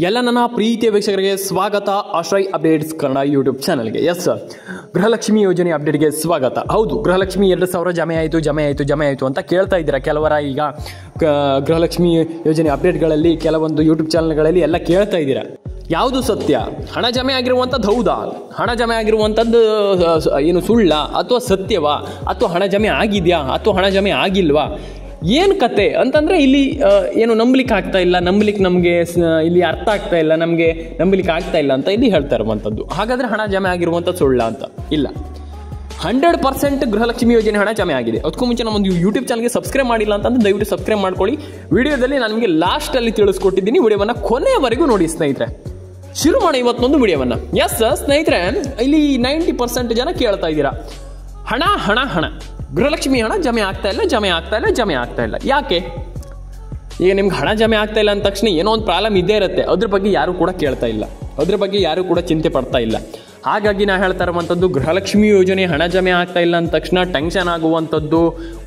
ಎಲ್ಲ ನನ್ನ ಪ್ರೀತಿಯ ವೀಕ್ಷಕರಿಗೆ ಸ್ವಾಗತ ಆಶ್ರಯ್ ಅಪ್ಡೇಟ್ಸ್ ಕನ್ನಡ ಯೂಟ್ಯೂಬ್ ಚಾನಲ್ಗೆ. ಎಸ್ ಸರ್, ಗೃಹಲಕ್ಷ್ಮಿ ಯೋಜನೆ ಅಪ್ಡೇಟ್ಗೆ ಸ್ವಾಗತ. ಹೌದು, ಗೃಹಲಕ್ಷ್ಮಿ 2,000 ಜಮೆ ಆಯಿತು ಅಂತ ಕೇಳ್ತಾ ಇದ್ದೀರಾ ಕೆಲವರ. ಈಗ ಗೃಹಲಕ್ಷ್ಮಿ ಯೋಜನೆ ಅಪ್ಡೇಟ್ಗಳಲ್ಲಿ ಕೆಲವೊಂದು ಯೂಟ್ಯೂಬ್ ಚಾನಲ್ಗಳಲ್ಲಿ ಎಲ್ಲ ಕೇಳ್ತಾ ಇದ್ದೀರಾ. ಯಾವುದು ಸತ್ಯ? ಹಣ ಜಮೆ ಆಗಿರುವಂಥದ್ದು ಹೌದಾ? ಹಣ ಜಮೆ ಆಗಿರುವಂಥದ್ದು ಏನು ಸುಳ್ಳ ಅಥವಾ ಸತ್ಯವಾ? ಅಥವಾ ಹಣ ಜಮೆ ಆಗಿದೆಯಾ ಅಥವಾ ಹಣ ಜಮೆ ಆಗಿಲ್ವಾ? ಏನು ಕತೆ ಅಂತಂದರೆ ಇಲ್ಲಿ ಏನು ನಂಬಲಿಕ್ಕೆ ಆಗ್ತಾ ಇಲ್ಲ, ನಮಗೆ ಇಲ್ಲಿ ಅರ್ಥ ಆಗ್ತಾ ಇಲ್ಲ, ನಮಗೆ ನಂಬಲಿಕ್ಕೆ ಆಗ್ತಾ ಇಲ್ಲ ಅಂತ ಇಲ್ಲಿ ಹೇಳ್ತಾ ಇರುವಂಥದ್ದು. ಹಾಗಾದರೆ ಹಣ ಜಮೆ ಆಗಿರುವಂಥದ್ದು ಸುಳ್ಳ ಅಂತ? ಇಲ್ಲ, 100% ಗೃಹಲಕ್ಷ್ಮಿ ಯೋಜನೆ ಹಣ ಜಮೆ ಆಗಿದೆ. ಅದಕ್ಕೂ ಮುಂಚೆ ನಮ್ಮೊಂದು ಯೂಟ್ಯೂಬ್ ಚಾನಲ್ಗೆ ಸಬ್ಸ್ಕ್ರೈಬ್ ಮಾಡಿಲ್ಲ ಅಂತಂದ್ರೆ ದಯವಿಟ್ಟು ಸಬ್ಸ್ಕ್ರೈಬ್ ಮಾಡ್ಕೊಳ್ಳಿ. ವಿಡಿಯೋದಲ್ಲಿ ನಾನು ನಿಮಗೆ ಲಾಸ್ಟಲ್ಲಿ ತಿಳಿಸ್ಕೊಟ್ಟಿದ್ದೀನಿ. ವಿಡಿಯೋವನ್ನು ಕೊನೆಯವರೆಗೂ ನೋಡಿ ಸ್ನೇಹಿತರೆ. ಶುರು ಮಾಡಿ ಇವತ್ತೊಂದು ವಿಡಿಯೋವನ್ನು. ಎಸ್ ಸ್ನೇಹಿತರೆ, ಇಲ್ಲಿ 90% ಜನ ಕೇಳ್ತಾ ಇದ್ದೀರಾ, ಹಣ ಹಣ ಹಣ ಗೃಹಲಕ್ಷ್ಮಿ ಹಣ ಜಮೆ ಆಗ್ತಾ ಇಲ್ಲ. ಯಾಕೆ? ಈಗ ನಿಮ್ಗೆ ಹಣ ಜಮೆ ಆಗ್ತಾ ಇಲ್ಲ ಅಂದ ತಕ್ಷಣ ಏನೋ ಒಂದು ಪ್ರಾಬ್ಲಮ್ ಇದ್ದೇ ಇರುತ್ತೆ. ಅದ್ರ ಬಗ್ಗೆ ಯಾರು ಕೂಡ ಕೇಳ್ತಾ ಇಲ್ಲ, ಅದ್ರ ಬಗ್ಗೆ ಯಾರು ಕೂಡ ಚಿಂತೆ ಪಡ್ತಾ ಇಲ್ಲ. ಹಾಗಾಗಿ ನಾ ಹೇಳ್ತಾ ಇರುವಂಥದ್ದು, ಗೃಹಲಕ್ಷ್ಮಿ ಯೋಜನೆ ಹಣ ಜಮೆ ಆಗ್ತಾ ಇಲ್ಲ ಅಂದ ತಕ್ಷಣ ಟೆನ್ಷನ್ ಆಗುವಂಥದ್ದು,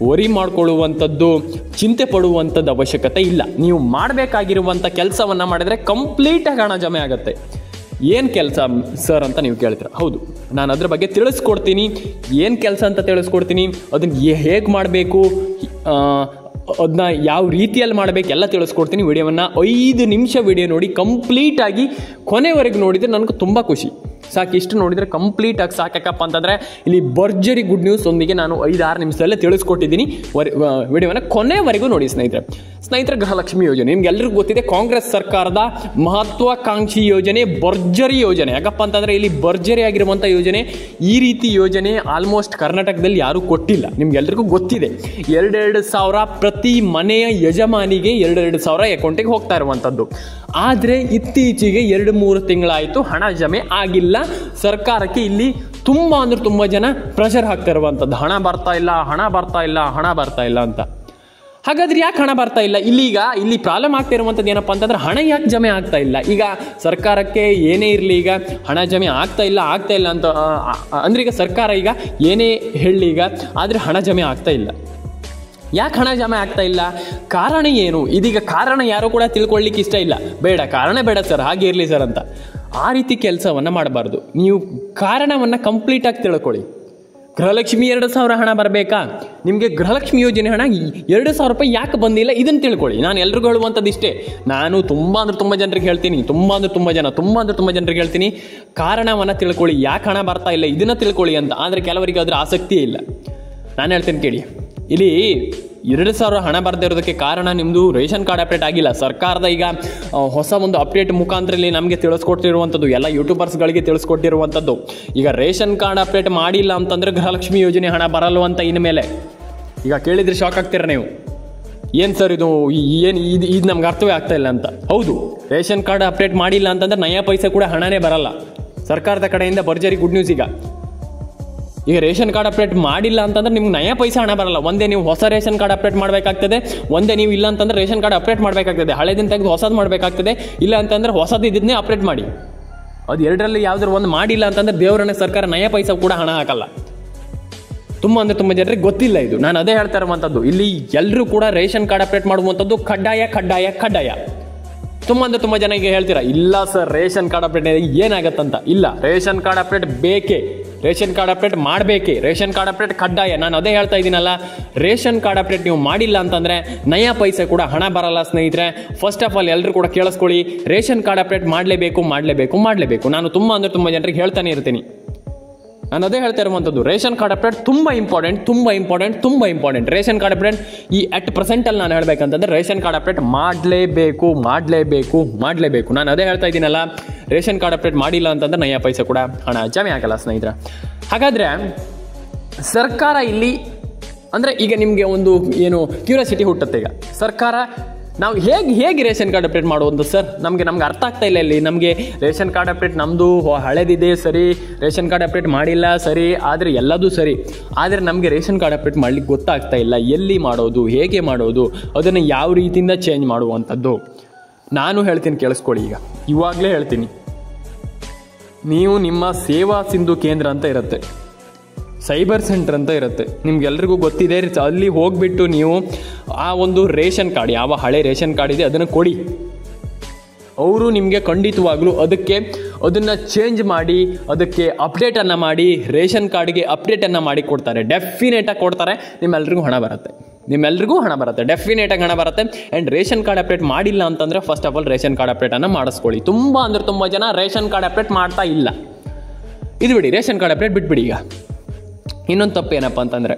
ವರಿ ಮಾಡ್ಕೊಳ್ಳುವಂಥದ್ದು, ಚಿಂತೆ ಪಡುವಂಥದ್ದು ಅವಶ್ಯಕತೆ ಇಲ್ಲ. ನೀವು ಮಾಡಬೇಕಾಗಿರುವಂಥ ಕೆಲಸವನ್ನು ಮಾಡಿದರೆ ಕಂಪ್ಲೀಟಾಗಿ ಹಣ ಜಮೆ ಆಗುತ್ತೆ. ಏನು ಕೆಲಸ ಸರ್ ಅಂತ ನೀವು ಕೇಳ್ತೀರ. ಹೌದು, ನಾನು ಅದ್ರ ಬಗ್ಗೆ ತಿಳಿಸ್ಕೊಡ್ತೀನಿ. ಏನು ಕೆಲಸ ಅಂತ ತಿಳಿಸ್ಕೊಡ್ತೀನಿ, ಅದನ್ನು ಹೇಗೆ ಮಾಡಬೇಕು, ಅದನ್ನ ಯಾವ ರೀತಿಯಲ್ಲಿ ಮಾಡಬೇಕು ಎಲ್ಲ ತಿಳಿಸ್ಕೊಡ್ತೀನಿ. ವಿಡಿಯೋವನ್ನು 5 ನಿಮಿಷ ವಿಡಿಯೋ ನೋಡಿ, ಕಂಪ್ಲೀಟಾಗಿ ಕೊನೆವರೆಗೂ ನೋಡಿದರೆ ನನಗೆ ತುಂಬ ಖುಷಿ. ಸಾಕು, ಇಷ್ಟು ನೋಡಿದರೆ ಕಂಪ್ಲೀಟಾಗಿ ಸಾಕಪ್ಪ ಅಂತಂದರೆ ಇಲ್ಲಿ ಭರ್ಜರಿ ಗುಡ್ ನ್ಯೂಸ್ ಒಂದಿಗೆ ನಾನು 5-6 ನಿಮಿಷದಲ್ಲೇ ತಿಳಿಸ್ಕೊಟ್ಟಿದ್ದೀನಿ. ವಿಡಿಯೋವನ್ನು ಕೊನೆವರೆಗೂ ನೋಡಿ ಸ್ನೇಹಿತರೆ. ಗೃಹಲಕ್ಷ್ಮಿ ಯೋಜನೆ ನಿಮ್ಗೆಲ್ಲರಿಗೂ ಗೊತ್ತಿದೆ, ಕಾಂಗ್ರೆಸ್ ಸರ್ಕಾರದ ಮಹತ್ವಾಕಾಂಕ್ಷಿ ಯೋಜನೆ, ಭರ್ಜರಿ ಯೋಜನೆ. ಯಾಕಪ್ಪ ಅಂತಂದರೆ ಇಲ್ಲಿ ಭರ್ಜರಿ ಆಗಿರುವಂಥ ಯೋಜನೆ. ಈ ರೀತಿ ಯೋಜನೆ ಆಲ್ಮೋಸ್ಟ್ ಕರ್ನಾಟಕದಲ್ಲಿ ಯಾರೂ ಕೊಟ್ಟಿಲ್ಲ, ನಿಮ್ಗೆಲ್ರಿಗೂ ಗೊತ್ತಿದೆ. 2,000 ಪ್ರತಿ ಮನೆಯ ಯಜಮಾನಿಗೆ 2,000 ಅಕೌಂಟಿಗೆ ಹೋಗ್ತಾ ಇರುವಂಥದ್ದು. ಆದರೆ ಇತ್ತೀಚೆಗೆ 2-3 ತಿಂಗಳಾಯಿತು ಹಣ ಜಮೆ ಆಗಿಲ್ಲ. ಸರ್ಕಾರಕ್ಕೆ ಇಲ್ಲಿ ತುಂಬ ಜನ ಪ್ರೆಷರ್ ಹಾಕ್ತಾ ಇರುವಂಥದ್ದು, ಹಣ ಬರ್ತಾ ಇಲ್ಲ ಅಂತ. ಹಾಗಾದ್ರೆ ಯಾಕೆ ಹಣ ಬರ್ತಾ ಇಲ್ಲ? ಇಲ್ಲಿ ಪ್ರಾಬ್ಲಮ್ ಆಗ್ತಾ ಇರುವಂಥದ್ದು ಏನಪ್ಪ ಅಂತಂದ್ರೆ, ಹಣ ಯಾಕೆ ಜಮೆ ಆಗ್ತಾ ಇಲ್ಲ? ಈಗ ಸರ್ಕಾರಕ್ಕೆ ಏನೇ ಇರಲಿ, ಈಗ ಹಣ ಜಮೆ ಆಗ್ತಾ ಇಲ್ಲ ಅಂತ ಅಂದ್ರೆ ಈಗ ಸರ್ಕಾರ ಈಗ ಏನೇ ಹೇಳಲಿ, ಈಗ ಆದರೆ ಹಣ ಜಮೆ ಆಗ್ತಾ ಇಲ್ಲ. ಯಾಕೆ ಹಣ ಜಮೆ ಆಗ್ತಾ ಇಲ್ಲ? ಕಾರಣ ಏನು? ಇದೀಗ ಕಾರಣ ಯಾರು ಕೂಡ ತಿಳ್ಕೊಳ್ಳಿಕ್ಕೆ ಇಷ್ಟ ಇಲ್ಲ. ಕಾರಣ ಬೇಡ ಸರ್, ಹಾಗೆ ಇರಲಿ ಸರ್ ಅಂತ ಆ ರೀತಿ ಕೆಲಸವನ್ನು ಮಾಡಬಾರ್ದು. ನೀವು ಕಾರಣವನ್ನು ಕಂಪ್ಲೀಟಾಗಿ ತಿಳ್ಕೊಳ್ಳಿ. ಗೃಹಲಕ್ಷ್ಮಿ 2,000 ಹಣ ಬರಬೇಕಾ? ನಿಮಗೆ ಗೃಹಲಕ್ಷ್ಮಿ ಯೋಜನೆ ಹಣ 2,000 ರೂಪಾಯಿ ಯಾಕೆ ಬಂದಿಲ್ಲ ಇದನ್ನು ತಿಳ್ಕೊಳ್ಳಿ. ನಾನು ಎಲ್ರಿಗೂ ಹೇಳುವಂಥದ್ದು ಇಷ್ಟೇ. ನಾನು ತುಂಬ ಜನರಿಗೆ ಹೇಳ್ತೀನಿ, ತುಂಬ ಜನರಿಗೆ ಹೇಳ್ತೀನಿ, ಕಾರಣವನ್ನು ತಿಳ್ಕೊಳ್ಳಿ. ಯಾಕೆ ಹಣ ಬರ್ತಾ ಇಲ್ಲ ಇದನ್ನು ತಿಳ್ಕೊಳ್ಳಿ ಅಂತ. ಆದರೆ ಕೆಲವರಿಗೆ ಅದರ ಆಸಕ್ತಿಯೇ ಇಲ್ಲ. ನಾನು ಹೇಳ್ತೇನೆ ಕೇಳಿ. ಇಲ್ಲಿ 2,000 ಹಣ ಬರದೇ ಇರೋದಕ್ಕೆ ಕಾರಣ ನಿಮ್ಮದು ರೇಷನ್ ಕಾರ್ಡ್ ಅಪ್ಡೇಟ್ ಆಗಿಲ್ಲ. ಸರ್ಕಾರದ ಈಗ ಹೊಸ ಒಂದು ಅಪ್ಡೇಟ್ ಮುಖಾಂತರದಲ್ಲಿ ನಮಗೆ ತಿಳಿಸ್ಕೊಟ್ಟಿರುವಂಥದ್ದು, ಎಲ್ಲ ಯೂಟ್ಯೂಬರ್ಸ್ಗಳಿಗೆ ತಿಳಿಸ್ಕೊಟ್ಟಿರುವಂಥದ್ದು. ಈಗ ರೇಷನ್ ಕಾರ್ಡ್ ಅಪ್ಡೇಟ್ ಮಾಡಿಲ್ಲ ಅಂತಂದರೆ ಗೃಹಲಕ್ಷ್ಮಿ ಯೋಜನೆ ಹಣ ಬರಲ್ವಂತ ಇನ್ಮೇಲೆ. ಈಗ ಕೇಳಿದರೆ ಶಾಕ್ ಆಗ್ತೀರ ನೀವು, ಏನು ಸರ್ ಇದು ನಮ್ಗೆ ಅರ್ಥವೇ ಆಗ್ತಾ ಇಲ್ಲ ಅಂತ. ಹೌದು, ರೇಷನ್ ಕಾರ್ಡ್ ಅಪ್ಡೇಟ್ ಮಾಡಿಲ್ಲ ಅಂತಂದ್ರೆ ನಯಾ ಪೈಸೆ ಕೂಡ ಹಣನೇ ಬರಲ್ಲ. ಸರ್ಕಾರದ ಕಡೆಯಿಂದ ಭರ್ಜರಿ ಗುಡ್ ನ್ಯೂಸ್. ಈಗ ರೇಷನ್ ಕಾರ್ಡ್ ಅಪ್ಡೇಟ್ ಮಾಡಿಲ್ಲ ಅಂತಂದ್ರೆ ನಿಮ್ಗೆ ನಯಾ ಪೈಸೆ ಹಣ ಬರಲ್ಲ. ಒಂದೇ ನೀವು ಹೊಸ ರೇಷನ್ ಕಾರ್ಡ್ ಅಪ್ಡೇಟ್ ಮಾಡಬೇಕಾಗ್ತದೆ, ಒಂದೇ ನೀವು ಇಲ್ಲ ಅಂತಂದ್ರೆ ರೇಷನ್ ಕಾರ್ಡ್ ಅಪ್ಡೇಟ್ ಮಾಡಬೇಕಾಗ್ತದೆ. ಹಳೆದಿನ ತೆಗೆದು ಹೊಸದು ಮಾಡಬೇಕಾಗ್ತದೆ. ಇಲ್ಲ ಅಂತಂದ್ರೆ ಹೊಸದು ಇದನ್ನೇ ಅಪ್ಡೇಟ್ ಮಾಡಿ. ಅದು ಎರಡರಲ್ಲಿ ಯಾವ್ದಾದ್ರು ಒಂದು ಮಾಡಿಲ್ಲ ಅಂತಂದ್ರೆ ದೇವರನ್ನ ಸರ್ಕಾರ ನಯಾ ಪೈಸೆ ಕೂಡ ಹಣ ಹಾಕಲ್ಲ. ತುಂಬ ಜನರಿಗೆ ಗೊತ್ತಿಲ್ಲ ಇದು. ನಾನು ಅದೇ ಹೇಳ್ತಾ ಇರುವಂಥದ್ದು, ಇಲ್ಲಿ ಎಲ್ಲರೂ ಕೂಡ ರೇಷನ್ ಕಾರ್ಡ್ ಅಪ್ಡೇಟ್ ಮಾಡುವಂಥದ್ದು ಕಡ್ಡಾಯ. ತುಂಬ ಜನ ಈಗ ಹೇಳ್ತೀರಾ, ಇಲ್ಲ ಸರ್ ರೇಷನ್ ಕಾರ್ಡ್ ಅಪ್ಡೇಟ್ ಏನಾಗತ್ತಂತ. ಇಲ್ಲ, ರೇಷನ್ ಕಾರ್ಡ್ ಅಪ್ಡೇಟ್ ಬೇಕೇ, ರೇಷನ್ ಕಾರ್ಡ್ ಅಪ್ಡೇಟ್ ಮಾಡಬೇಕೇ, ರೇಷನ್ ಕಾರ್ಡ್ ಅಪ್ಡೇಟ್ ಕಡ್ಡಾಯ. ನಾನು ಅದೇ ಹೇಳ್ತಾ ಇದ್ದೀನಲ್ಲ, ರೇಷನ್ ಕಾರ್ಡ್ ಅಪ್ಡೇಟ್ ನೀವು ಮಾಡಿಲ್ಲ ಅಂತಂದರೆ ನಯಾ ಪೈಸೆ ಕೂಡ ಹಣ ಬರಲ್ಲ ಸ್ನೇಹಿತರೆ. ಫಸ್ಟ್ ಆಫ್ ಆಲ್ ಎಲ್ಲರೂ ಕೂಡ ಕೇಳಿಸ್ಕೊಳ್ಳಿ, ರೇಷನ್ ಕಾರ್ಡ್ ಅಪ್ಡೇಟ್ ಮಾಡಲೇಬೇಕು. ನಾನು ತುಂಬ ಜನರಿಗೆ ಹೇಳ್ತಾನೆ ಇರ್ತೀನಿ. ನಾನು ಅದೇ ಹೇಳ್ತಾ ಇರುವಂಥದ್ದು, ರೇಷನ್ ಕಾರ್ಡ್ ಅಪ್ಡೇಟ್ ತುಂಬ ಇಂಪಾರ್ಟೆಂಟ್. ರೇಷನ್ ಕಾರ್ಡ್ ಅಪ್ಡೇಟ್ ಈ ಅಟ್ ಪ್ರೆಸೆಂಟಲ್ಲಿ ನಾನು ಹೇಳಬೇಕಂತಂದ್ರೆ ರೇಷನ್ ಕಾರ್ಡ್ ಅಪ್ಡೇಟ್ ಮಾಡಲೇಬೇಕು. ನಾನು ಅದೇ ಹೇಳ್ತಾ ಇದ್ದೀನಲ್ಲ, ರೇಷನ್ ಕಾರ್ಡ್ ಅಪ್ಡೇಟ್ ಮಾಡಿಲ್ಲ ಅಂತಂದ್ರೆ ನಯಾ ಪೈಸೆ ಕೂಡ ಹಣ ಜಮೆ ಆಗಲ್ಲ ಸ್ನೇಹಿತರೆ. ಹಾಗಾದರೆ ಸರ್ಕಾರ ಇಲ್ಲಿ ಅಂದರೆ ಈಗ ನಿಮಗೆ ಒಂದು ಏನು ಕ್ಯೂರಿಯಾಸಿಟಿ ಹುಟ್ಟುತ್ತೆ. ಈಗ ಸರ್ಕಾರ ನಾವು ಹೇಗೆ ರೇಷನ್ ಕಾರ್ಡ್ ಅಪ್ಡೇಟ್ ಮಾಡೋದು ಸರ್? ನಮಗೆ ಅರ್ಥ ಆಗ್ತಾ ಇಲ್ಲ. ಇಲ್ಲಿ ನಮಗೆ ರೇಷನ್ ಕಾರ್ಡ್ ಅಪ್ಡೇಟ್ ನಮ್ಮದು ಹಳೆದಿದೆ ಸರಿ, ರೇಷನ್ ಕಾರ್ಡ್ ಅಪ್ಡೇಟ್ ಮಾಡಿಲ್ಲ ಸರಿ, ಆದರೆ ಎಲ್ಲದೂ ಸರಿ. ಆದರೆ ನಮಗೆ ರೇಷನ್ ಕಾರ್ಡ್ ಅಪ್ಡೇಟ್ ಮಾಡಲಿಕ್ಕೆ ಗೊತ್ತಾಗ್ತಾ ಇಲ್ಲ. ಎಲ್ಲಿ ಮಾಡೋದು, ಹೇಗೆ ಮಾಡೋದು, ಅದನ್ನು ಯಾವ ರೀತಿಯಿಂದ ಚೇಂಜ್ ಮಾಡುವಂಥದ್ದು. ನಾನು ಹೇಳ್ತೀನಿ, ಕೇಳಿಸ್ಕೊಳ್ಳಿ. ಇವಾಗಲೇ ಹೇಳ್ತೀನಿ, ನೀವು ನಿಮ್ಮ ಸೇವಾ ಸಿಂಧು ಕೇಂದ್ರ ಅಂತ ಇರುತ್ತೆ, ಸೈಬರ್ ಸೆಂಟರ್ ಅಂತ ಇರುತ್ತೆ, ನಿಮ್ಗೆಲ್ರಿಗೂ ಗೊತ್ತಿದೆ. ಅಲ್ಲಿ ಹೋಗಿಬಿಟ್ಟು ನೀವು ಆ ಒಂದು ರೇಷನ್ ಕಾರ್ಡ್, ಯಾವ ಹಳೆ ರೇಷನ್ ಕಾರ್ಡ್ ಇದೆ ಅದನ್ನು ಕೊಡಿ. ಅವರು ನಿಮಗೆ ಖಂಡಿತವಾಗ್ಲೂ ಅದನ್ನು ಚೇಂಜ್ ಮಾಡಿ ಅದಕ್ಕೆ ಅಪ್ಡೇಟನ್ನು ಮಾಡಿ ರೇಷನ್ ಕಾರ್ಡ್ಗೆ ಅಪ್ಡೇಟನ್ನು ಮಾಡಿ ಕೊಡ್ತಾರೆ. ಡೆಫಿನೇಟಾಗಿ ಕೊಡ್ತಾರೆ. ನಿಮ್ಮೆಲ್ರಿಗೂ ಹಣ ಬರುತ್ತೆ, ಡೆಫಿನೇಟಾಗಿ ಹಣ ಬರುತ್ತೆ. ಆ್ಯಂಡ್ ರೇಷನ್ ಕಾರ್ಡ್ ಅಪ್ಡೇಟ್ ಮಾಡಿಲ್ಲ ಅಂತಂದರೆ first of all ration card ಅಪ್ಡೇಟನ್ನು ಮಾಡಿಸ್ಕೊಳ್ಳಿ. ತುಂಬ ಜನ ರೇಷನ್ ಕಾರ್ಡ್ ಅಪ್ಡೇಟ್ ಮಾಡ್ತಾ ಇಲ್ಲ. ಇದು ಬಿಡಿ, ರೇಷನ್ ಕಾರ್ಡ್ ಅಪ್ಡೇಟ್ ಬಿಟ್ಬಿಡಿ. ಈಗ ಇನ್ನೊಂದು ತಪ್ಪು ಏನಪ್ಪ ಅಂತಂದರೆ,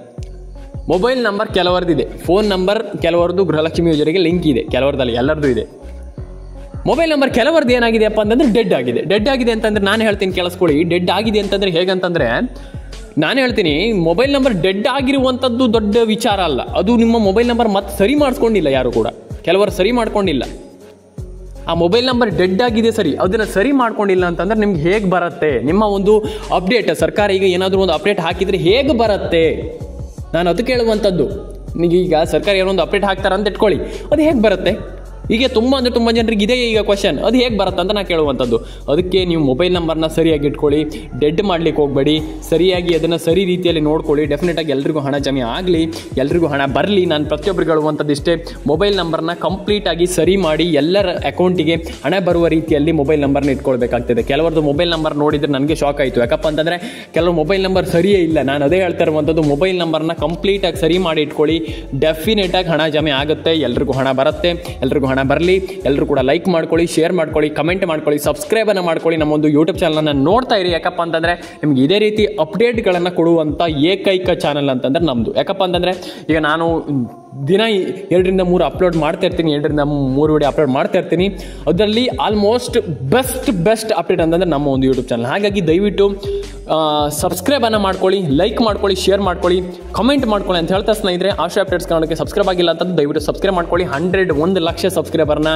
ಮೊಬೈಲ್ ನಂಬರ್ ಕೆಲವರದಿದೆ, ಫೋನ್ ನಂಬರ್ ಕೆಲವರದು ಗೃಹಲಕ್ಷ್ಮಿ ಯೋಜನೆಗೆ ಲಿಂಕ್ ಇದೆ, ಕೆಲವರದಲ್ಲಿ ಎಲ್ಲರದ್ದು ಇದೆ. ಮೊಬೈಲ್ ನಂಬರ್ ಕೆಲವರದ್ದು ಏನಾಗಿದೆಯಪ್ಪ ಅಂತಂದರೆ ಡೆಡ್ ಆಗಿದೆ ಅಂತಂದರೆ ನಾನು ಹೇಳ್ತೀನಿ ಕೇಳಿಸ್ಕೊಳ್ಳಿ. ಡೆಡ್ ಆಗಿದೆ ಅಂತಂದರೆ ಹೇಗಂತಂದರೆ ನಾನು ಹೇಳ್ತೀನಿ, ಮೊಬೈಲ್ ನಂಬರ್ ಡೆಡ್ ಆಗಿರುವಂಥದ್ದು ದೊಡ್ಡ ವಿಚಾರ ಅಲ್ಲ. ಅದು ನಿಮ್ಮ ಮೊಬೈಲ್ ನಂಬರ್ ಮತ್ತೆ ಸರಿ ಮಾಡಿಸ್ಕೊಂಡಿಲ್ಲ, ಯಾರು ಕೂಡ ಕೆಲವರು ಸರಿ ಮಾಡ್ಕೊಂಡಿಲ್ಲ. ಆ ಮೊಬೈಲ್ ನಂಬರ್ ಡೆಡ್ ಆಗಿದೆ ಸರಿ, ಅದನ್ನು ಸರಿ ಮಾಡ್ಕೊಂಡಿಲ್ಲ ಅಂತಂದ್ರೆ ನಿಮ್ಗೆ ಹೇಗೆ ಬರುತ್ತೆ? ನಿಮ್ಮ ಒಂದು ಅಪ್ಡೇಟ್ ಸರ್ಕಾರ ಈಗ ಏನಾದರೂ ಒಂದು ಅಪ್ಡೇಟ್ ಹಾಕಿದರೆ ಹೇಗೆ ಬರುತ್ತೆ? ನಾನು ಅದು ಕೇಳುವಂಥದ್ದು. ಈಗ ಸರ್ಕಾರ ಏನೋ ಒಂದು ಅಪ್ಡೇಟ್ ಹಾಕ್ತಾರೆ ಅಂತ ಇಟ್ಕೊಳ್ಳಿ, ಅದು ಹೇಗೆ ಬರುತ್ತೆ? ಈಗ ತುಂಬ ಜನರಿಗೆ ಇದೇ ಈಗ ಕ್ವಶನ್, ಅದು ಹೇಗೆ ಬರುತ್ತೆ ಅಂತ ನಾನು ಕೇಳುವಂಥದ್ದು. ಅದಕ್ಕೆ ನೀವು ಮೊಬೈಲ್ ನಂಬರ್ನ ಸರಿಯಾಗಿ ಇಟ್ಕೊಳ್ಳಿ, ಡೆಡ್ ಮಾಡ್ಲಿಕ್ಕೆ ಹೋಗಬೇಡಿ, ಸರಿಯಾಗಿ ಅದನ್ನು ಸರಿ ರೀತಿಯಲ್ಲಿ ನೋಡ್ಕೊಳ್ಳಿ. ಡೆಫಿನೆಟಾಗಿ ಎಲ್ರಿಗೂ ಹಣ ಜಮೆ ಆಗಲಿ, ಎಲ್ರಿಗೂ ಹಣ ಬರಲಿ. ನಾನು ಪ್ರತಿಯೊಬ್ಬರಿಗೆ ಹೇಳುವಂಥದ್ದು ಇಷ್ಟೇ, ಮೊಬೈಲ್ ನಂಬರ್ನ ಕಂಪ್ಲೀಟಾಗಿ ಸರಿ ಮಾಡಿ ಎಲ್ಲರ ಅಕೌಂಟಿಗೆ ಹಣ ಬರುವ ರೀತಿಯಲ್ಲಿ ಮೊಬೈಲ್ ನಂಬರ್ನ ಇಟ್ಕೊಳ್ಬೇಕಾಗ್ತದೆ. ಕೆಲವರದ್ದು ಮೊಬೈಲ್ ನಂಬರ್ ನೋಡಿದರೆ ನನಗೆ ಶಾಕ್ ಆಯಿತು. ಯಾಕಪ್ಪ ಅಂತಂದರೆ ಕೆಲವು ಮೊಬೈಲ್ ನಂಬರ್ ಸರಿಯೇ ಇಲ್ಲ. ನಾನು ಅದೇ ಹೇಳ್ತಾ ಇರುವಂಥದ್ದು, ಮೊಬೈಲ್ ನಂಬರ್ನ ಕಂಪ್ಲೀಟಾಗಿ ಸರಿ ಮಾಡಿ ಇಟ್ಕೊಳ್ಳಿ. ಡೆಫಿನೆಟಾಗಿ ಹಣ ಜಮೆ ಆಗುತ್ತೆ, ಎಲ್ರಿಗೂ ಹಣ ಬರುತ್ತೆ, ಎಲ್ರಿಗೂ ಹಣ ಬರಲಿ. ಎಲ್ಲರೂ ಕೂಡ ಲೈಕ್ ಮಾಡ್ಕೊಳ್ಳಿ, ಶೇರ್ ಮಾಡ್ಕೊಳ್ಳಿ, ಕಮೆಂಟ್ ಮಾಡ್ಕೊಳ್ಳಿ, ಸಬ್ಸ್ಕ್ರೈಬನ್ನು ಮಾಡ್ಕೊಳ್ಳಿ. ನಮ್ಮೊಂದು ಯೂಟ್ಯೂಬ್ ಚಾನಲನ್ನು ನೋಡ್ತಾ ಇರಿ. ಯಾಕಪ್ಪ ಅಂತಂದರೆ ನಿಮ್ಗೆ ಇದೇ ರೀತಿ ಅಪ್ಡೇಟ್ಗಳನ್ನು ಕೊಡುವಂಥ ಏಕೈಕ ಚಾನಲ್ ಅಂತಂದರೆ ನಮ್ಮದು. ಯಾಕಪ್ಪ ಅಂತಂದರೆ ಈಗ ನಾನು ದಿನ 2 ರಿಂದ 3 ಅಪ್ಲೋಡ್ ಮಾಡ್ತಾ ಇರ್ತೀನಿ, 2 ರಿಂದ 3 ವಿಡಿಯೋ ಅಪ್ಲೋಡ್ ಮಾಡ್ತಾ ಇರ್ತೀನಿ. ಅದರಲ್ಲಿ ಆಲ್ಮೋಸ್ಟ್ ಬೆಸ್ಟ್ ಅಪ್ಡೇಟ್ ಅಂತಂದರೆ ನಮ್ಮ ಒಂದು ಯೂಟ್ಯೂಬ್ ಚಾನಲ್. ಹಾಗಾಗಿ ದಯವಿಟ್ಟು ಸಬ್ಸ್ಕ್ರೈಬನ್ನು ಮಾಡ್ಕೊಳ್ಳಿ, ಲೈಕ್ ಮಾಡ್ಕೊಳ್ಳಿ, ಶೇರ್ ಮಾಡ್ಕೊಳ್ಳಿ, ಕಮೆಂಟ್ ಮಾಡ್ಕೊಳ್ಳಿ ಅಂತ ಹೇಳ್ತಾ ಸ್ನೇಹಿತರೆ, ಆಶ್ರಯ ಅಪ್ಡೇಟ್ಸ್ ಕನ್ನಡಕ್ಕೆ ಸಬ್ಸ್ಕ್ರೈಬ್ ಆಗಿಲ್ಲ ಅಂತಂದು ದಯವಿಟ್ಟು ಸಬ್ಸ್ಕ್ರೈಬ್ ಮಾಡ್ಕೊಳ್ಳಿ. 1 ಲಕ್ಷ ಸಬ್ಸ್ಕ್ರೈಬರ್ನ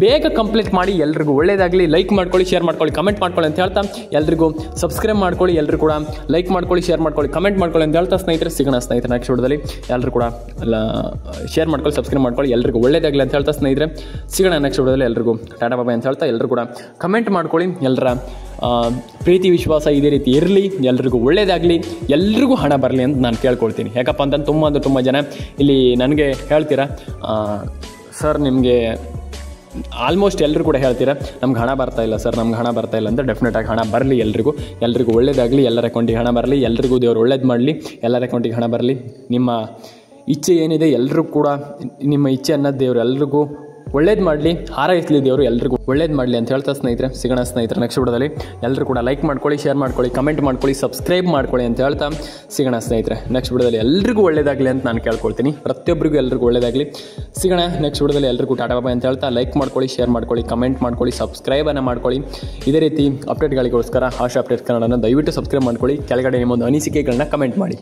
ಬೇಗ ಕಂಪ್ಲೀಟ್ ಮಾಡಿ. ಎಲ್ರಿಗೂ ಒಳ್ಳೇದಾಗಲಿ. ಲೈಕ್ ಮಾಡ್ಕೊಳ್ಳಿ, ಶೇರ್ ಮಾಡ್ಕೊಳ್ಳಿ, ಕಮೆಂಟ್ ಮಾಡ್ಕೊಳ್ಳಿ ಅಂತ ಹೇಳ್ತಾ ಎಲ್ರಿಗೂ ಸಬ್ಸ್ಕ್ರೈಬ್ ಮಾಡ್ಕೊಳ್ಳಿ, ಎಲ್ಲರೂ ಕೂಡ ಲೈಕ್ ಮಾಡ್ಕೊಳ್ಳಿ, ಶೇರ್ ಮಾಡ್ಕೊಳ್ಳಿ, ಕಮೆಂಟ್ ಮಾಡ್ಕೊಳ್ಳಿ ಅಂತ ಹೇಳ್ತಾ ಸ್ನೇಹಿತರೆ, ಸಿಗೋಣ ಸ್ನೇಹಿತರೆ ನೆಕ್ಸ್ಟ್ ವಿಡಿಯೋದಲ್ಲಿ. ಎಲ್ಲರೂ ಕೂಡ ಶೇರ್ ಮಾಡ್ಕೊಳ್ಳಿ, ಸಬ್ಸ್ಕ್ರೈಬ್ ಮಾಡ್ಕೊಳ್ಳಿ, ಎಲ್ರಿಗೂ ಒಳ್ಳೇದಾಗಲಿ ಅಂತ ಹೇಳ್ತಾ ಸ್ನೇಹಿತರೆ, ಸಿಗೋಣ ನೆಕ್ಸ್ಟ್ ವಿಡಿಯೋದಲ್ಲಿ. ಎಲ್ರಿಗೂ ಟಾಟಾ ಬಾಯ್ ಅಂತ ಹೇಳ್ತಾ ಎಲ್ಲರೂ ಕೂಡ ಕಮೆಂಟ್ ಮಾಡ್ಕೊಳ್ಳಿ. ಎಲ್ಲರ ಪ್ರೀತಿ ವಿಶ್ವಾಸ ಇದೇ ರೀತಿ ಇರಲಿ, ಎಲ್ರಿಗೂ ಒಳ್ಳೇದಾಗಲಿ, ಎಲ್ರಿಗೂ ಹಣ ಬರಲಿ ಅಂತ ನಾನು ಕೇಳ್ಕೊಳ್ತೀನಿ. ಯಾಕಪ್ಪ ಅಂತಂದ್ರೆ ತುಂಬ ಜನ ಇಲ್ಲಿ ನನಗೆ ಹೇಳ್ತೀರಾ, ಸರ್ ನಿಮಗೆ ಆಲ್ಮೋಸ್ಟ್ ಎಲ್ಲರೂ ಕೂಡ ಹೇಳ್ತೀರಾ ನಮ್ಗೆ ಹಣ ಬರ್ತಾ ಇಲ್ಲ ಸರ್, ನಮ್ಗೆ ಹಣ ಬರ್ತಾ ಇಲ್ಲ ಅಂತ. ಡೆಫಿನೆಟಾಗಿ ಹಣ ಬರಲಿ, ಎಲ್ರಿಗೂ ಒಳ್ಳೇದಾಗಲಿ, ಎಲ್ಲರ ಅಕೌಂಟಿಗೆ ಹಣ ಬರಲಿ, ಎಲ್ರಿಗೂ ದೇವರು ಒಳ್ಳೇದು ಮಾಡಲಿ, ಎಲ್ಲರ ಅಕೌಂಟಿಗೆ ಹಣ ಬರಲಿ. ನಿಮ್ಮ ಇಚ್ಛೆ ಏನಿದೆ ಎಲ್ಲರೂ ಕೂಡ ನಿಮ್ಮ ಇಚ್ಛೆ ಅನ್ನೋದು ದೇವರು ಎಲ್ರಿಗೂ ಒಳ್ಳೇದು ಮಾಡಲಿ, ಹಾರೈಸಲಿ ದೇವರು ಎಲ್ರಿಗೂ ಒಳ್ಳೇದು ಮಾಡಲಿ ಅಂತ ಹೇಳ್ತಾ ಸ್ನೇಹಿತರೆ, ಸಿಗೋಣ ಸ್ನೇಹಿತರೆ ನೆಕ್ಸ್ಟ್ ವಿಡಿಯೋದಲ್ಲಿ. ಎಲ್ಲರೂ ಕೂಡ ಲೈಕ್ ಮಾಡ್ಕೊಳ್ಳಿ, ಶೇರ್ ಮಾಡ್ಕೊಳ್ಳಿ, ಕಮೆಂಟ್ ಮಾಡ್ಕೊಳ್ಳಿ, ಸಬ್ಸ್ಕ್ರೈಬ್ ಮಾಡ್ಕೊಳ್ಳಿ ಅಂತ ಹೇಳ್ತಾ ಸಿಗೋಣ ಸ್ನೇಹಿತರೆ ನೆಕ್ಸ್ಟ್ ವಿಡಿಯೋದಲ್ಲಿ. ಎಲ್ರಿಗೂ ಒಳ್ಳೇದಾಗಲಿ ಅಂತ ನಾನು ಕೇಳ್ಕೊಳ್ತೀನಿ. ಪ್ರತಿಯೊಬ್ಬರಿಗೂ ಎಲ್ರಿಗೂ ಒಳ್ಳೇದಾಗಲಿ. ಸಿಗೋಣ ನೆಕ್ಸ್ಟ್ ವಿಡಿಯೋದಲ್ಲಿ. ಎಲ್ರಿಗೂ ಟಾಟಾ ಬಾಯ್ ಅಂತ ಹೇಳ್ತಾ ಲೈಕ್ ಮಾಡ್ಕೊಳ್ಳಿ, ಶೇರ್ ಮಾಡ್ಕೊಳ್ಳಿ, ಕಮೆಂಟ್ ಮಾಡ್ಕೊಳ್ಳಿ, ಸಬ್ಸ್ಕ್ರೈಬನ್ನು ಮಾಡ್ಕೊಳ್ಳಿ. ಇದೇ ರೀತಿ ಅಪ್ಡೇಟ್ಗಳಿಗೋಸ್ಕರ ಆಶಾ ಅಪ್ಡೇಟ್ ಕನ್ನಡನ ದಯವಿಟ್ಟು ಸಬ್ಸ್ಕ್ರೈಬ್ ಮಾಡ್ಕೊಳ್ಳಿ. ಕೆಳಗಡೆ ನಿಮ್ಮೊಂದು ಅನಿಸಿಕೆಗಳನ್ನ ಕಮೆಂಟ್ ಮಾಡಿ.